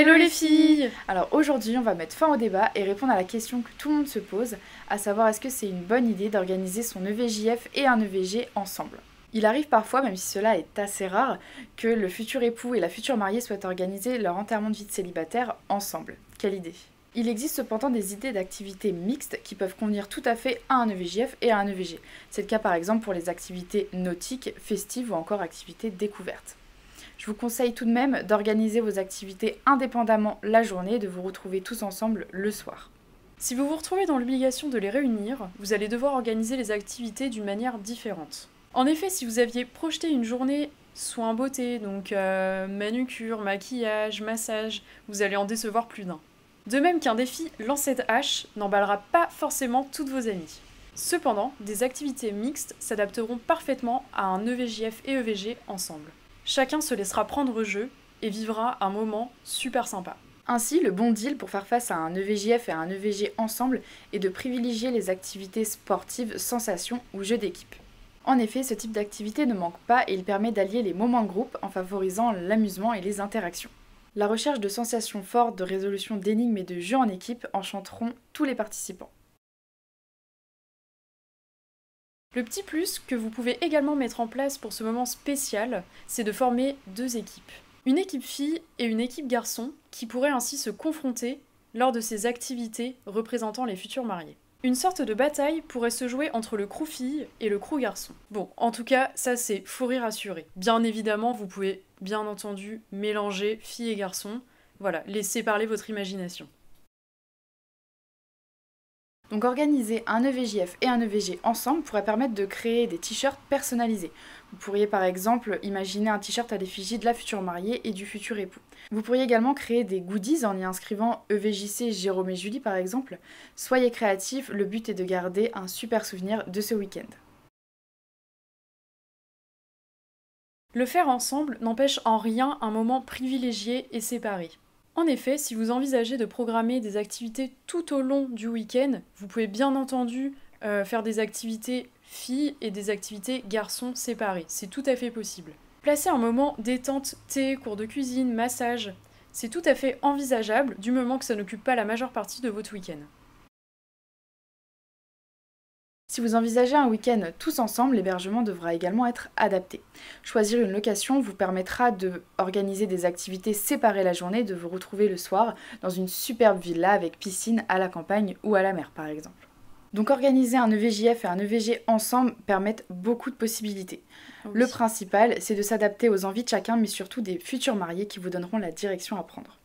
Hello les filles! Alors aujourd'hui, on va mettre fin au débat et répondre à la question que tout le monde se pose, à savoir est-ce que c'est une bonne idée d'organiser son EVJF et un EVG ensemble. Il arrive parfois, même si cela est assez rare, que le futur époux et la future mariée souhaitent organiser leur enterrement de vie de célibataire ensemble. Quelle idée! Il existe cependant des idées d'activités mixtes qui peuvent convenir tout à fait à un EVJF et à un EVG. C'est le cas par exemple pour les activités nautiques, festives ou encore activités découvertes. Je vous conseille tout de même d'organiser vos activités indépendamment la journée et de vous retrouver tous ensemble le soir. Si vous vous retrouvez dans l'obligation de les réunir, vous allez devoir organiser les activités d'une manière différente. En effet, si vous aviez projeté une journée soins beauté, donc manucure, maquillage, massage, vous allez en décevoir plus d'un. De même qu'un défi lancer de hache n'emballera pas forcément toutes vos amies. Cependant, des activités mixtes s'adapteront parfaitement à un EVJF et EVG ensemble. Chacun se laissera prendre au jeu et vivra un moment super sympa. Ainsi, le bon deal pour faire face à un EVJF et à un EVG ensemble est de privilégier les activités sportives, sensations ou jeux d'équipe. En effet, ce type d'activité ne manque pas et il permet d'allier les moments de groupe en favorisant l'amusement et les interactions. La recherche de sensations fortes, de résolution d'énigmes et de jeux en équipe enchanteront tous les participants. Le petit plus que vous pouvez également mettre en place pour ce moment spécial, c'est de former deux équipes. Une équipe fille et une équipe garçon qui pourraient ainsi se confronter lors de ces activités représentant les futurs mariés. Une sorte de bataille pourrait se jouer entre le crew fille et le crew garçon. Bon, en tout cas, ça c'est fou rire assuré. Bien évidemment, vous pouvez bien entendu mélanger filles et garçons. Voilà, laissez parler votre imagination. Donc organiser un EVJF et un EVG ensemble pourrait permettre de créer des t-shirts personnalisés. Vous pourriez par exemple imaginer un t-shirt à l'effigie de la future mariée et du futur époux. Vous pourriez également créer des goodies en y inscrivant EVJC Jérôme et Julie par exemple. Soyez créatifs, le but est de garder un super souvenir de ce week-end. Le faire ensemble n'empêche en rien un moment privilégié et séparé. En effet, si vous envisagez de programmer des activités tout au long du week-end, vous pouvez bien entendu faire des activités filles et des activités garçons séparées. C'est tout à fait possible. Placer un moment détente, thé, cours de cuisine, massage, c'est tout à fait envisageable du moment que ça n'occupe pas la majeure partie de votre week-end. Si vous envisagez un week-end tous ensemble, l'hébergement devra également être adapté. Choisir une location vous permettra d'organiser des activités séparées la journée et de vous retrouver le soir dans une superbe villa avec piscine à la campagne ou à la mer par exemple. Donc organiser un EVJF et un EVG ensemble permettent beaucoup de possibilités. Oui. Le principal, c'est de s'adapter aux envies de chacun, mais surtout des futurs mariés qui vous donneront la direction à prendre.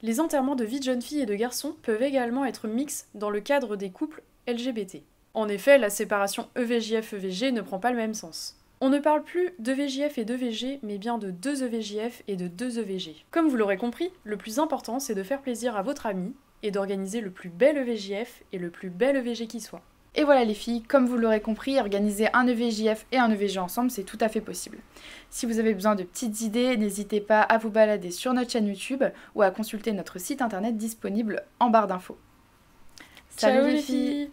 Les enterrements de vie de jeunes filles et de garçons peuvent également être mixtes dans le cadre des couples LGBT. En effet, la séparation EVJF-EVG ne prend pas le même sens. On ne parle plus d'EVJF et d'EVG, mais bien de deux EVJF et de deux EVG. Comme vous l'aurez compris, le plus important c'est de faire plaisir à votre ami et d'organiser le plus bel EVJF et le plus bel EVG qui soit. Et voilà les filles, comme vous l'aurez compris, organiser un EVJF et un EVG ensemble, c'est tout à fait possible. Si vous avez besoin de petites idées, n'hésitez pas à vous balader sur notre chaîne YouTube ou à consulter notre site internet disponible en barre d'infos. Salut les filles!